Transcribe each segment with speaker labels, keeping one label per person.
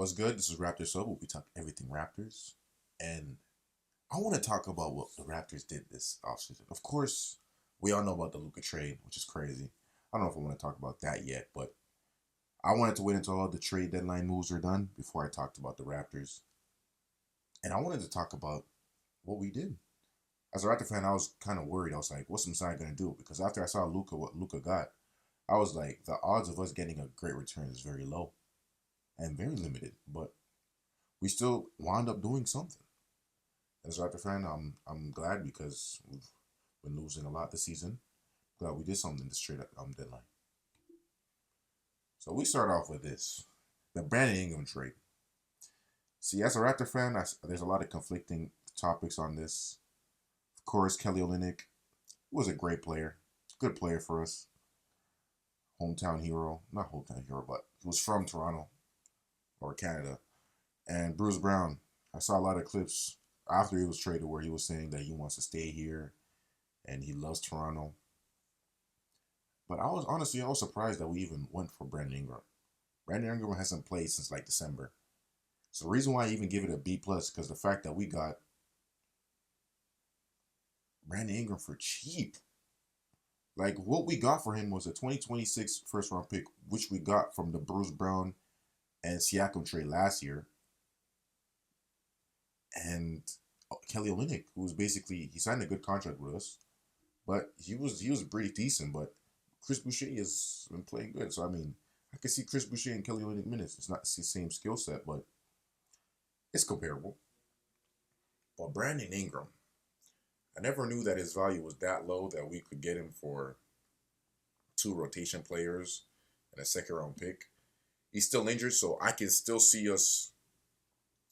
Speaker 1: What's good? This is Raptors So where we talk everything Raptors. And I want to talk about what the Raptors did this offseason. Of course, we all know about the Luka trade, which is crazy. I don't know if I want to talk about that yet, but I wanted to wait until all the trade deadline moves were done before I talked about the Raptors. And I wanted to talk about what we did. As a Raptor fan, I was kind of worried. I was like, what's Masai going to do? Because after I saw Luka, what Luka got, I was like, the odds of us getting a great return is very low and very limited. But we still wound up doing something. As a Raptor fan, I'm glad because we've been losing a lot this season. Glad we did something this trade deadline. So we start off with this, the Brandon Ingram trade. See, as a Raptor fan, there's a lot of conflicting topics on this. Of course, Kelly Olynyk was a great player, good player for us. Hometown hero, not hometown hero, but he was from Toronto or Canada. And Bruce Brown, I saw a lot of clips after he was traded where he was saying that he wants to stay here and he loves Toronto. But I was surprised that we even went for Brandon Ingram. Brandon Ingram hasn't played since like December. So the reason why I even give it a B plus because the fact that we got Brandon Ingram for cheap. Like what we got for him was a 2026 first round pick, which we got from the Bruce Brown and Siakam trade last year. And Kelly Olynyk, who was basically he signed a good contract with us, but he was pretty decent. But Chris Boucher has been playing good, so I mean, I can see Chris Boucher and Kelly Olynyk minutes. It's not the same skill set, but it's comparable. But Brandon Ingram, I never knew that his value was that low that we could get him for two rotation players and a second round pick. He's still injured, so I can still see us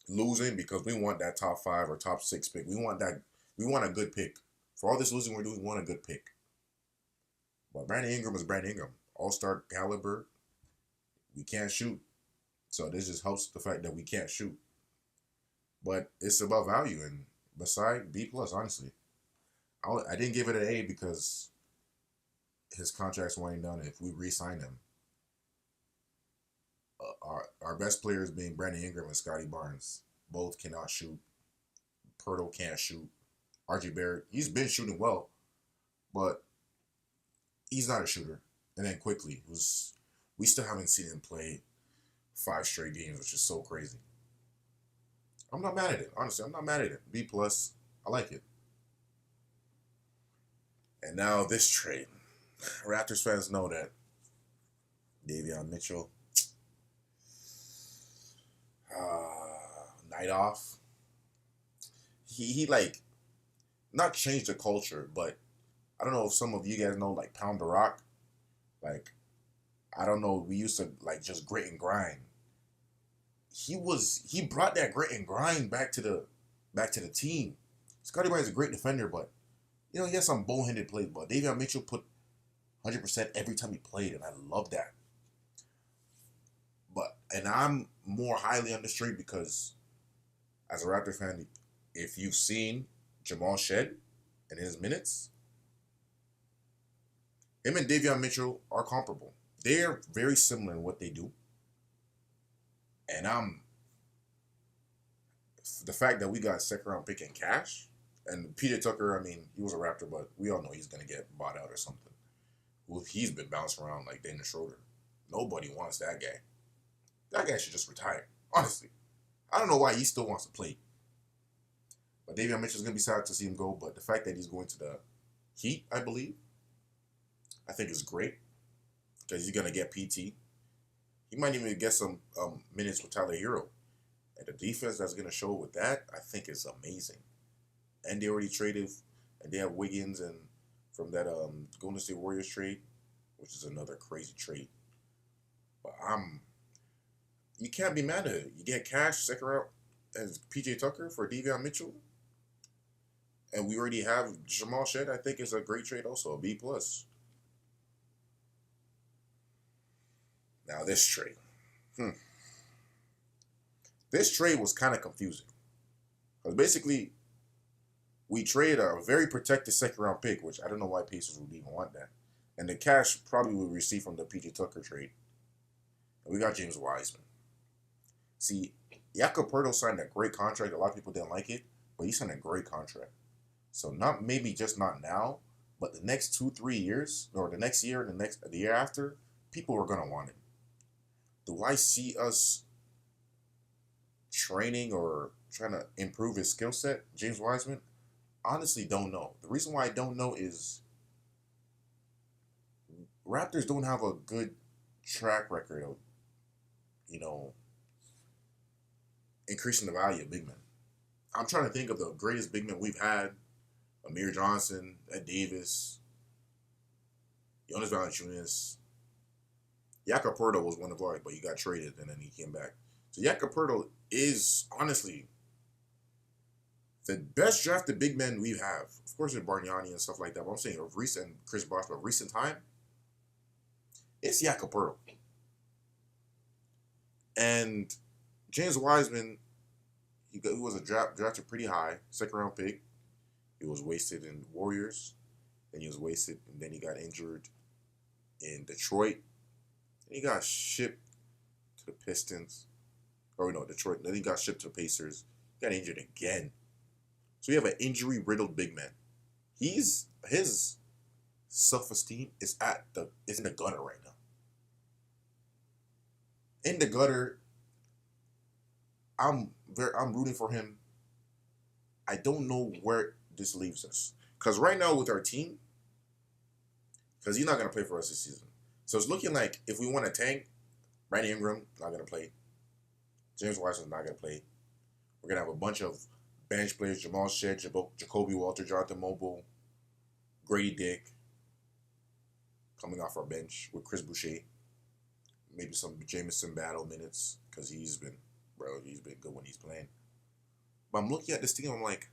Speaker 1: losing because we want that top 5 or top 6 pick. We want that. We want a good pick. For all this losing we're doing, we want a good pick. But Brandon Ingram is Brandon Ingram, all-star caliber. We can't shoot, so this just helps the fact that we can't shoot. But it's about value, and Masai B plus. Honestly, I didn't give it an A because his contract's winding down. If we re-sign him, our best players being Brandon Ingram and Scotty Barnes. Both cannot shoot. Pirtle can't shoot. RJ Barrett, he's been shooting well, but he's not a shooter. And then quickly, we still haven't seen him play 5 straight games, which is so crazy. I'm not mad at it. Honestly, I'm not mad at it. B plus. I like it. And now this trade. Raptors fans know that Davion Mitchell, night off. He like not changed the culture, but I don't know if some of you guys know like Pound the Rock. Like I don't know, we used to like just grit and grind. He brought that grit and grind back to the team. Scotty Barnes is a great defender, but you know he has some bullheaded plays. But Davion Mitchell put 100% every time he played, and I love that. And I'm more highly on the street because as a Raptor fan, if you've seen Jamal Shed and his minutes, him and Davion Mitchell are comparable. They're very similar in what they do. And the fact that we got second round pick in cash, and PJ Tucker, I mean, he was a Raptor, but we all know he's going to get bought out or something. Well, he's been bouncing around like Dana Schroeder. Nobody wants that guy. That guy should just retire. Honestly. I don't know why he still wants to play. But Davion Mitchell's going to be sad to see him go. But the fact that he's going to the Heat, I believe, I think is great. Because he's going to get PT. He might even get some minutes with Tyler Hero. And the defense that's going to show with that, I think is amazing. And they already traded, and they have Wiggins and from that Golden State Warriors trade, which is another crazy trade. But you can't be mad at it. You get cash, second round, as PJ Tucker for Davion Mitchell. And we already have Jamal Shed, I think is a great trade also, a B plus. Now this trade. This trade was kind of confusing. Because basically, we traded a very protected second round pick, which I don't know why Pacers would even want that. And the cash probably we received from the PJ Tucker trade. And we got James Wiseman. See, Jakob Poeltl signed a great contract. A lot of people didn't like it, but he signed a great contract. So not maybe just not now, but the next 2 3 years, or the next year, the year after, people are gonna want him. Do I see us training or trying to improve his skill set, James Wiseman? Honestly, don't know. The reason why I don't know is Raptors don't have a good track record of, you know, increasing the value of big men. I'm trying to think of the greatest big men we've had: Amir Johnson, Ed Davis, Jonas Valanciunas. Jakob Poeltl was one of ours, but he got traded and then he came back. So Jakob Poeltl is honestly the best drafted big men we have. Of course, there's Bargnani and stuff like that. But I'm saying of recent Chris Bosh, but recent time, it's Jakob Poeltl. And James Wiseman, he was drafted pretty high, second round pick. He was wasted in Warriors, then he was wasted, and then he got injured in Detroit. And he got shipped to the Pistons. Or no, Detroit. Then he got shipped to the Pacers. Got injured again. So you have an injury-riddled big man. His self-esteem is in the gutter right now. In the gutter. I'm rooting for him. I don't know where this leaves us. Because right now with our team, because he's not going to play for us this season. So it's looking like if we want to tank, Brandon Ingram not going to play. James Wiseman's not going to play. We're going to have a bunch of bench players: Jamal Shead, Jacoby Walter, Jonathan Mobile, Grady Dick, coming off our bench with Chris Boucher. Maybe some Jamison Battle minutes, because he's been good when he's playing. But I'm looking at this team, I'm like,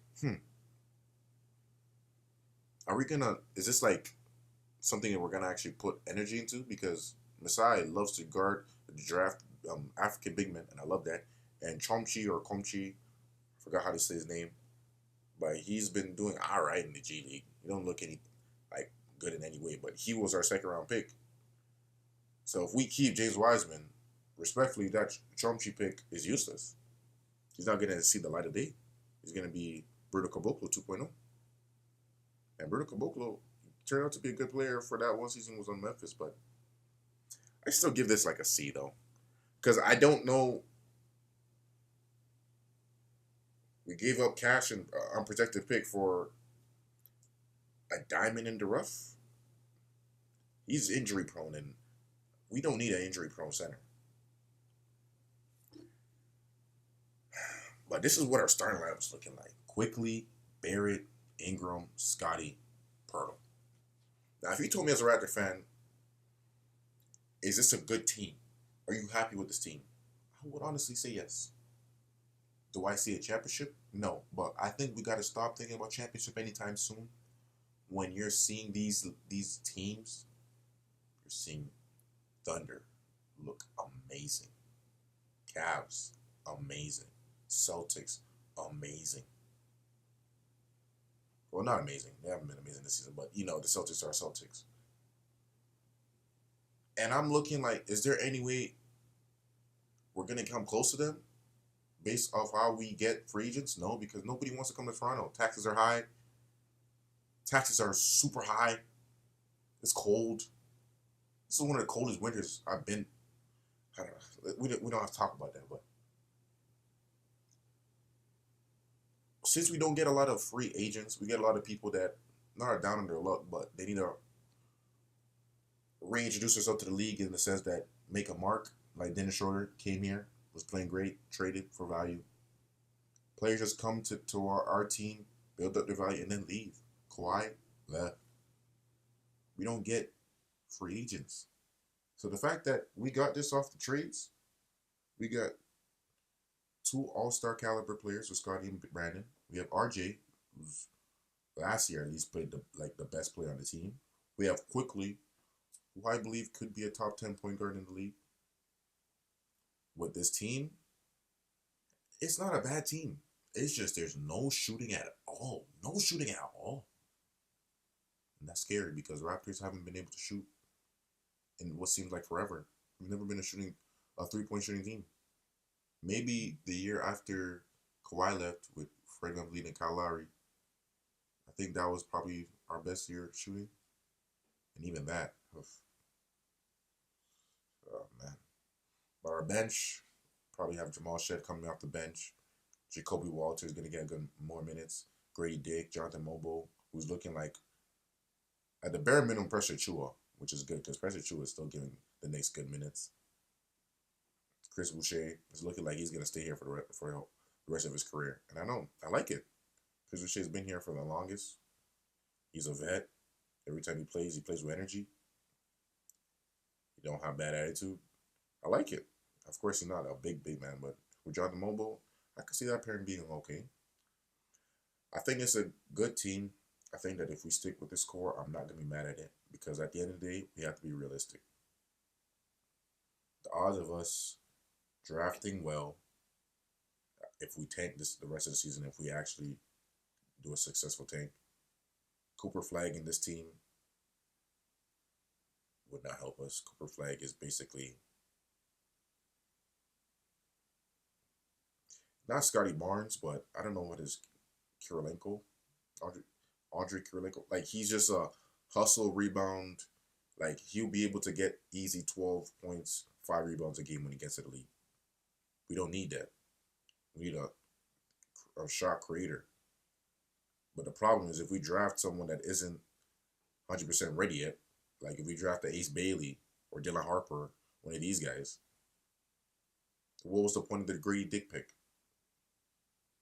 Speaker 1: is this like something that we're gonna actually put energy into? Because Masai loves to guard the draft African big men, and I love that. And Chomchi, I forgot how to say his name, but he's been doing all right in the G League. He don't look any like good in any way, but he was our second round pick. So if we keep James Wiseman, respectfully, that Chomchi pick is useless. He's not gonna see the light of day. He's gonna be Bruno Caboclo 2.0. And Bruno Caboclo turned out to be a good player for that one season was on Memphis, but I still give this like a C though. Because I don't know. We gave up cash and unprotected pick for a diamond in the rough. He's injury prone, and we don't need an injury prone center. But this is what our starting lineup is looking like: Quickly, Barrett, Ingram, Scotty, Poeltl. Now, if you told me as a Raptor fan, is this a good team? Are you happy with this team? I would honestly say yes. Do I see a championship? No. But I think we got to stop thinking about championship anytime soon. When you're seeing these teams, you're seeing Thunder look amazing. Cavs, amazing. Celtics, amazing. Well, not amazing. They haven't been amazing this season, but the Celtics are Celtics. And I'm looking like, is there any way we're going to come close to them based off how we get free agents? No, because nobody wants to come to Toronto. Taxes are high. Taxes are super high. It's cold. This is one of the coldest winters I've been. I don't know. We don't have to talk about that, but since we don't get a lot of free agents, we get a lot of people that not are down on their luck, but they need to reintroduce themselves to the league in the sense that make a mark. Like Dennis Schroeder came here, was playing great, traded for value. Players just come to our team, build up their value, and then leave. Kawhi left. We don't get free agents. So the fact that we got this off the trades, we got 2 all-star caliber players with Scotty and Brandon. We have RJ, who's last year at least played the best player on the team. We have Quickly, who I believe could be a top 10 point guard in the league. With this team, it's not a bad team. It's just there's no shooting at all. No shooting at all. And that's scary because Raptors haven't been able to shoot in what seems like forever. We've never been a 3-point shooting team. Maybe the year after Kawhi left with Fred VanVleet and Kyle Lowry, I think that was probably our best year shooting. And even that, oh man. But our bench, probably have Jamal Shed coming off the bench. Jacoby Walter is going to get good more minutes. Grady Dick, Jonathan Mobile, who's looking like, at the bare minimum, Pressure Chua, which is good because Pressure Chua is still giving the Knicks good minutes. Chris Boucher is looking like he's going to stay here for the rest of his career. And I know, I like it. Chris Boucher's been here for the longest. He's a vet. Every time he plays with energy. He don't have bad attitude. I like it. Of course, he's not a big man, but with Jonathan Mobile, I can see that pairing being okay. I think it's a good team. I think that if we stick with this core, I'm not going to be mad at it because at the end of the day, we have to be realistic. The odds of us drafting well, if we tank this the rest of the season, if we actually do a successful tank, Cooper Flag in this team would not help us. Cooper Flag is basically not Scotty Barnes, but I don't know what is Kirilenko, Andre Kirilenko. Like he's just a hustle rebound. Like he'll be able to get easy 12 points, 5 rebounds a game when he gets to the league. We don't need that. We need a shot creator. But the problem is if we draft someone that isn't 100% ready yet, like if we draft the Ace Bailey or Dylan Harper, one of these guys, what was the point of the Grady Dick pick?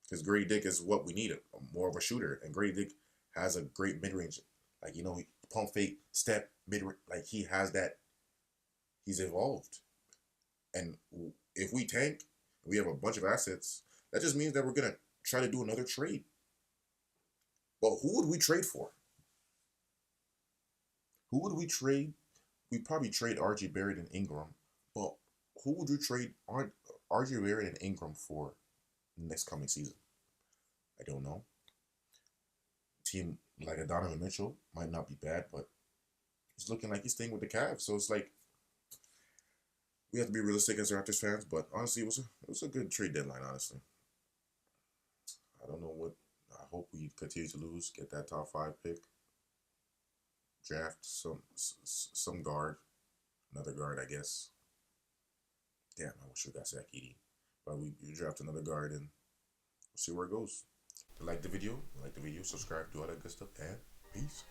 Speaker 1: Because Grady Dick is what we needed, more of a shooter. And Grady Dick has a great mid range. Like, pump fake, step, mid like he has that. He's evolved. And if we tank, we have a bunch of assets, that just means that we're going to try to do another trade. But who would we trade for? Who would we trade? We'd probably trade RJ Barrett and Ingram. But who would you trade RJ Barrett and Ingram for next coming season? I don't know. Team like a Donovan Mitchell might not be bad, but he's looking like he's staying with the Cavs. So it's like we have to be realistic as Raptors fans. But honestly, it was a good trade deadline. Honestly, I don't know what. I hope we continue to lose, get that top 5 pick, draft some guard, another guard, I guess. Damn, I wish we got Zach Edey, but we draft another guard and we'll see where it goes. If you like the video, subscribe, do all that good stuff, and peace.